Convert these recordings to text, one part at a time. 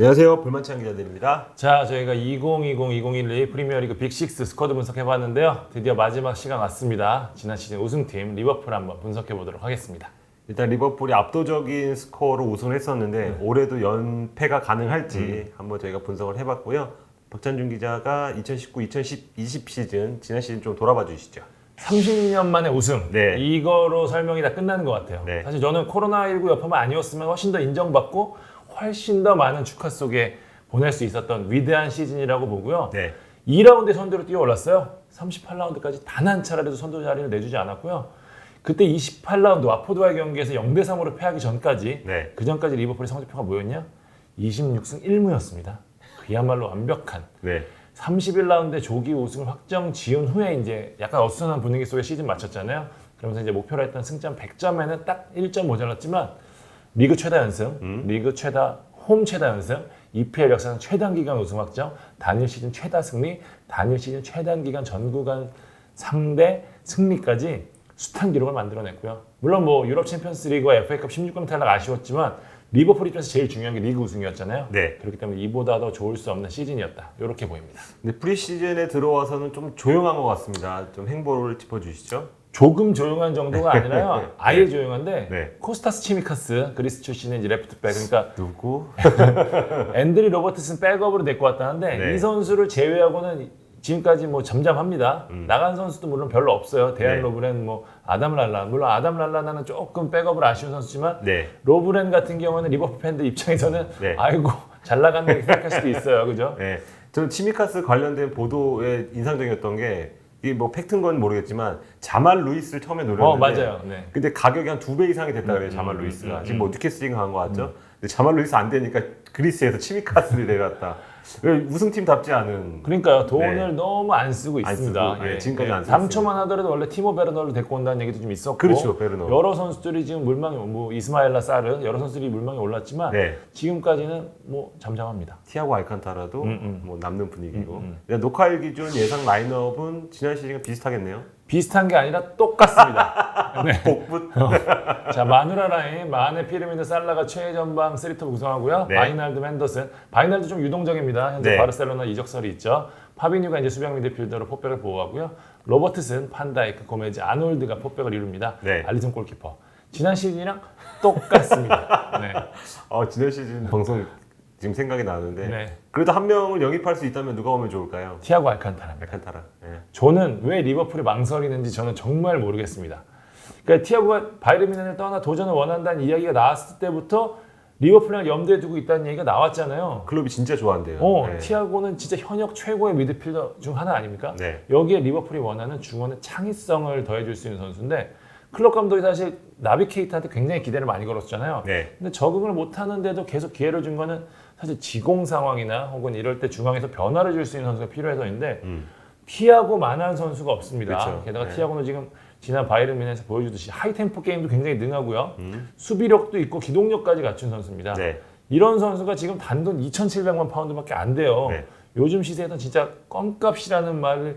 안녕하세요. 볼만찬 기자들입니다. 자, 저희가 2020-2021 프리미어리그 빅6 스쿼드 분석해봤는데요. 드디어 마지막 시간 왔습니다. 지난 시즌 우승팀 리버풀 한번 분석해보도록 하겠습니다. 일단 리버풀이 압도적인 스코어로 우승을 했었는데 올해도 연패가 가능할지 한번 저희가 분석을 해봤고요. 박찬준 기자가 2019-2020 시즌, 지난 시즌 좀 돌아봐 주시죠. 30년 만에 우승. 네. 이거로 설명이 다 끝나는 것 같아요. 네. 사실 저는 코로나19 여파만 아니었으면 훨씬 더 인정받고 훨씬 더 많은 축하 속에 보낼 수 있었던 위대한 시즌이라고 보고요. 네. 2라운드에 선두로 뛰어 올랐어요. 38라운드까지 단 한 차례라도 선두 자리를 내주지 않았고요. 그때 28라운드 와포드와의 경기에서 0대3으로 패하기 전까지 네. 그 전까지 리버풀의 성적표가 뭐였냐? 26승 1무였습니다. 그야말로 완벽한. 네. 31라운드에 조기 우승을 확정 지은 후에 이제 약간 어수선한 분위기 속에 시즌 마쳤잖아요. 그러면서 이제 목표로 했던 승점 100점에는 딱 1점 모자랐지만 리그 최다 연승, 리그 최다 홈 최다 연승, EPL 역사상 최단 기간 우승 확정, 단일 시즌 최다 승리, 단일 시즌 최단 기간 전 구간 상대 승리까지 숱한 기록을 만들어냈고요. 물론 뭐 유럽 챔피언스 리그와 FA컵 16강 탈락 아쉬웠지만 리버풀 입장에서 제일 중요한 게 리그 우승이었잖아요. 네. 그렇기 때문에 이보다 더 좋을 수 없는 시즌이었다. 이렇게 보입니다. 근데 프리시즌에 들어와서는 좀 조용한 것 같습니다. 좀 행보를 짚어주시죠. 조금 조용한 정도가 아니라요. 아예 네. 조용한데 네. 코스타스 치미카스 그리스 출신의 이제 레프트백 그러니까 누구? 앤드리 로버트슨 백업으로 데리고 왔다는데 네. 이 선수를 제외하고는 지금까지 뭐 잠잠합니다. 나간 선수도 물론 별로 없어요. 데안 네. 로브렌, 뭐 아담 랄라. 물론 아담 랄라나는 조금 백업을 아쉬운 선수지만 네. 로브렌 같은 경우는 리버풀 팬들 입장에서는 네. 아이고 잘 나간다 생각할 수도 있어요. 그죠? 네. 저는 치미카스 관련된 보도에 인상적이었던 게 이게 뭐 팩트인 건 모르겠지만 자말 루이스를 처음에 노렸는데 맞아요. 네. 근데 가격이 한 2배 이상이 됐다 그래요. 자말 루이스가. 지금 뭐 뉴캐슬링 간거 같죠? 근데 자말 루이스 안 되니까 그리스에서 치미카스를 내려왔다. 왜 우승팀답지 않은. 그러니까요. 돈을 네. 너무 안 쓰고 안 있습니다. 쓰고, 네, 지금까지 안 썼어요. 당초만 하더라도 원래 티모 베르너를 데리고 온다는 얘기도 좀 있었고 그렇죠, 베르너. 여러 선수들이 지금 물망에 뭐 이스마엘라 사르 여러 선수들이 물망에 올랐지만 네. 지금까지는 뭐 잠잠합니다. 티아고 알칸타라도 뭐 남는 분위기고. 일단 녹화일 기준 예상 라인업은 지난 시즌과 비슷하겠네요. 비슷한 게 아니라 똑같습니다. 네. 복붙. 자, 마누라 라인, 마네, 피르미드, 살라가 최전방 3톱 구성하고요. 네. 바이날드, 핸더슨. 바이날드 좀 유동적입니다. 현재 네. 바르셀로나 이적설이 있죠. 파비뉴가 이제 수비형 미드필더로 포백을 보호하고요. 로버트슨, 판다이크, 고메즈, 아놀드가 포백을 이룹니다. 네. 알리슨 골키퍼. 지난 시즌이랑 똑같습니다. 네. 지난 시즌 방송 지금 생각이 나는데 네. 그래도 한 명을 영입할 수 있다면 누가 오면 좋을까요? 티아고 알칸타라입니다. 알칸타라. 네. 저는 왜 리버풀이 망설이는지 저는 정말 모르겠습니다. 그러니까 티아고가 바이에른 뮌헨을 떠나 도전을 원한다는 이야기가 나왔을 때부터 리버풀을 염두에 두고 있다는 얘기가 나왔잖아요. 클럽이 진짜 좋아한대요. 네. 티아고는 진짜 현역 최고의 미드필더 중 하나 아닙니까? 네. 여기에 리버풀이 원하는 중원의 창의성을 더해줄 수 있는 선수인데 클럽 감독이 사실 나비 케이타한테 굉장히 기대를 많이 걸었잖아요. 네. 근데 적응을 못하는데도 계속 기회를 준 거는 사실 지공 상황이나 혹은 이럴 때 중앙에서 변화를 줄 수 있는 선수가 필요해서인데 티아고만한 선수가 없습니다. 그렇죠. 게다가 네. 티아고는 지금 지난 바이에른 뮌헨에서 보여주듯이 하이템포 게임도 굉장히 능하고요. 수비력도 있고 기동력까지 갖춘 선수입니다. 네. 이런 선수가 지금 단돈 2,700만 파운드밖에 안 돼요. 네. 요즘 시세에는 진짜 껌값이라는 말을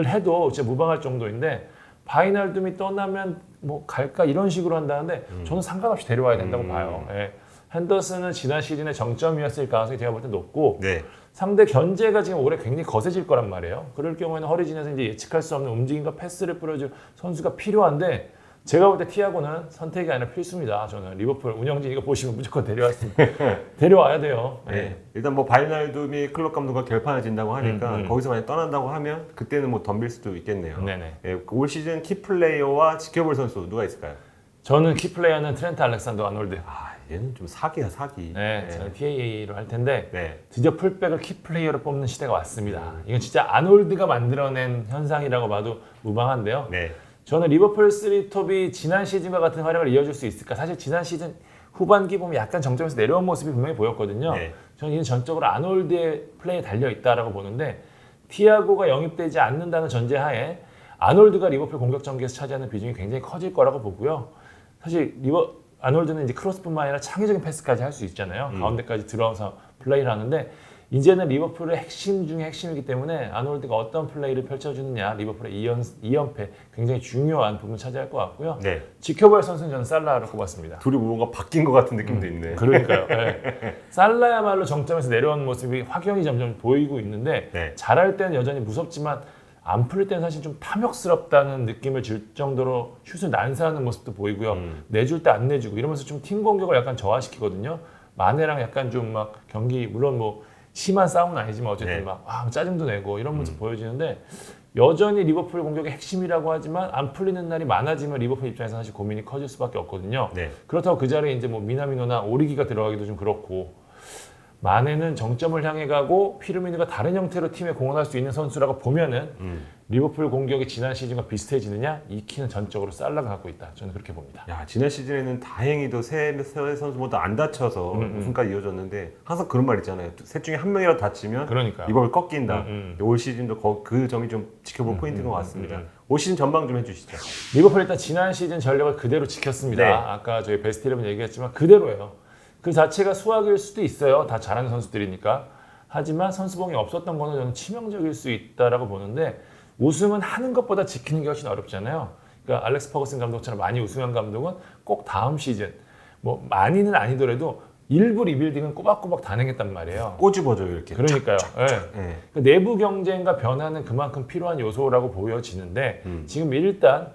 해도 진짜 무방할 정도인데 바이날둠이 떠나면 뭐 갈까 이런 식으로 한다는데 저는 상관없이 데려와야 된다고 봐요. 예. 핸더슨은 지난 시즌의 정점이었을 가능성이 제가 볼 때 높고 네. 상대 견제가 지금 올해 굉장히 거세질 거란 말이에요. 그럴 경우에는 허리진에서 이제 예측할 수 없는 움직임과 패스를 뿌려줄 선수가 필요한데 제가 볼 때 티아고는 선택이 아니라 필수입니다. 저는 리버풀 운영진 이거 보시면 무조건 데려와야 돼요. 네. 네. 일단 뭐 바이날둠이 클럽 감독과 결판해진다고 하니까 거기서 만약 떠난다고 하면 그때는 뭐 덤빌 수도 있겠네요. 네네. 네, 올 시즌 키플레이어와 지켜볼 선수 누가 있을까요? 저는 키플레이어는 트렌트 알렉산더 아놀드. 얘는 좀 사기야 사기. 네, 저는 TAA로 할 텐데 네. 드디어 풀백을 키플레이어로 뽑는 시대가 왔습니다. 이건 진짜 아놀드가 만들어낸 현상이라고 봐도 무방한데요. 네. 저는 리버풀 3톱이 지난 시즌과 같은 활약을 이어줄 수 있을까? 사실 지난 시즌 후반기 보면 약간 정점에서 내려온 모습이 분명히 보였거든요. 네. 저는 이는 전적으로 아놀드의 플레이에 달려있다라고 보는데 티아고가 영입되지 않는다는 전제하에 아놀드가 리버풀 공격 전개에서 차지하는 비중이 굉장히 커질 거라고 보고요. 사실 아놀드는 이제 크로스뿐만 아니라 창의적인 패스까지 할 수 있잖아요. 가운데까지 들어서 플레이를 하는데 이제는 리버풀의 핵심 중에 핵심이기 때문에 아놀드가 어떤 플레이를 펼쳐주느냐, 리버풀의 2연패 굉장히 중요한 부분 차지할 것 같고요. 네. 지켜볼 선수는 저는 살라를 꼽았습니다. 둘이 뭔가 바뀐 것 같은 느낌도 있네. 그러니까요. 네. 살라야말로 정점에서 내려오는 모습이 확연히 점점 보이고 있는데 네. 잘할 때는 여전히 무섭지만 안 풀릴 때는 사실 좀 탐욕스럽다는 느낌을 줄 정도로 슛을 난사하는 모습도 보이고요. 내줄 때 안 내주고 이러면서 좀 팀 공격을 약간 저하시키거든요. 마네랑 약간 좀 막 경기 물론 뭐 심한 싸움은 아니지만 어쨌든 네. 막 짜증도 내고 이런 모습 보여지는데 여전히 리버풀 공격의 핵심이라고 하지만 안 풀리는 날이 많아지면 리버풀 입장에서 사실 고민이 커질 수밖에 없거든요. 네. 그렇다고 그 자리에 이제 뭐 미나미노나 오리기가 들어가기도 좀 그렇고 마네는 정점을 향해 가고 피르미누가 다른 형태로 팀에 공헌할 수 있는 선수라고 보면은 리버풀 공격이 지난 시즌과 비슷해지느냐 이 키는 전적으로 살라가 갖고 있다. 저는 그렇게 봅니다. 야, 지난 시즌에는 다행히도 세 선수 모두 안 다쳐서 우승까지 이어졌는데 항상 그런 말 있잖아요. 셋 중에 한 명이라도 다치면 그러니까요. 리버풀 꺾인다. 올 시즌도 그 점이 좀 지켜볼 포인트인 것 같습니다. 올 시즌 전망 좀 해주시죠. 리버풀 일단 지난 시즌 전력을 그대로 지켰습니다. 네. 아까 저희 베스트 11 얘기했지만 그대로예요. 그 자체가 수학일 수도 있어요. 다 잘하는 선수들이니까. 하지만 선수봉이 없었던 거는 저는 치명적일 수 있다라고 보는데 우승은 하는 것보다 지키는 게 훨씬 어렵잖아요. 그러니까 알렉스 퍼거슨 감독처럼 많이 우승한 감독은 꼭 다음 시즌 뭐 많이는 아니더라도 일부 리빌딩은 꼬박꼬박 단행했단 말이에요. 꼬집어줘요 이렇게. 그러니까요. 예. 네. 그러니까 내부 경쟁과 변화는 그만큼 필요한 요소라고 보여지는데 지금 일단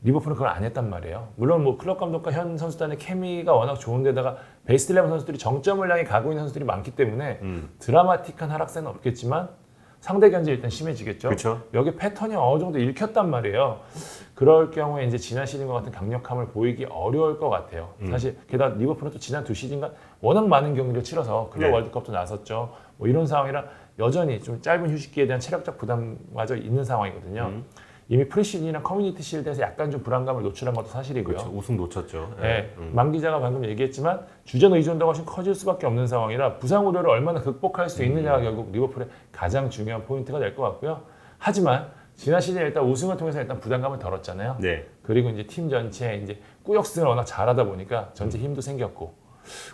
리버풀은 그걸 안 했단 말이에요. 물론 뭐 클럽 감독과 현 선수단의 케미가 워낙 좋은데다가 베스트 11 선수들이 정점을 향해 가고 있는 선수들이 많기 때문에 드라마틱한 하락세는 없겠지만 상대 견제 일단 심해지겠죠. 그쵸. 여기 패턴이 어느 정도 읽혔단 말이에요. 그럴 경우에 이제 지난 시즌과 같은 강력함을 보이기 어려울 것 같아요. 사실 게다가 리버풀은 또 지난 두 시즌간 워낙 많은 경기를 치러서 클럽 네. 월드컵도 나섰죠. 뭐 이런 상황이라 여전히 좀 짧은 휴식기에 대한 체력적 부담마저 있는 상황이거든요. 이미 프리시즌이랑 커뮤니티 실드에서 약간 좀 불안감을 노출한 것도 사실이고요. 그렇죠. 우승 놓쳤죠. 네. 만 기자가 방금 얘기했지만 주전 의존도가 훨씬 커질 수밖에 없는 상황이라 부상 우려를 얼마나 극복할 수 있느냐가 결국 리버풀의 가장 중요한 포인트가 될 것 같고요. 하지만 지난 시즌 일단 우승을 통해서 일단 부담감을 덜었잖아요. 네. 그리고 이제 팀 전체에 이제 꾸역승을 워낙 잘하다 보니까 전체 힘도 생겼고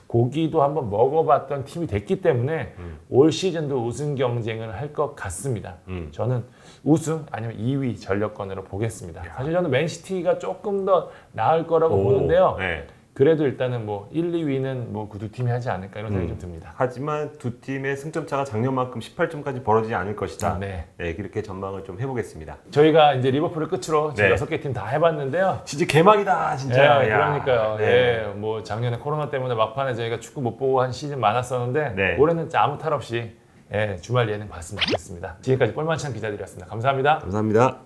고기도 한번 먹어봤던 팀이 됐기 때문에 올 시즌도 우승 경쟁을 할 것 같습니다. 저는 우승 아니면 2위 전력권으로 보겠습니다. 사실 저는 맨시티가 조금 더 나을 거라고 보는데요. 네. 그래도 일단은 뭐 1, 2위는 뭐 그 두 팀이 하지 않을까 이런 생각이 좀 듭니다. 하지만 두 팀의 승점 차가 작년만큼 18점까지 벌어지지 않을 것이다. 네. 네, 그렇게 전망을 좀 해보겠습니다. 저희가 이제 리버풀을 끝으로 지금 네. 6개 팀 다 해봤는데요. 진짜 개막이다, 진짜. 네, 야. 그러니까요. 네. 예, 뭐 작년에 코로나 때문에 막판에 저희가 축구 못 보고 한 시즌 많았었는데 네. 올해는 아무 탈 없이 주말 예능 봤으면 좋겠습니다. 지금까지 뻘만찬 기자들이었습니다. 감사합니다. 감사합니다.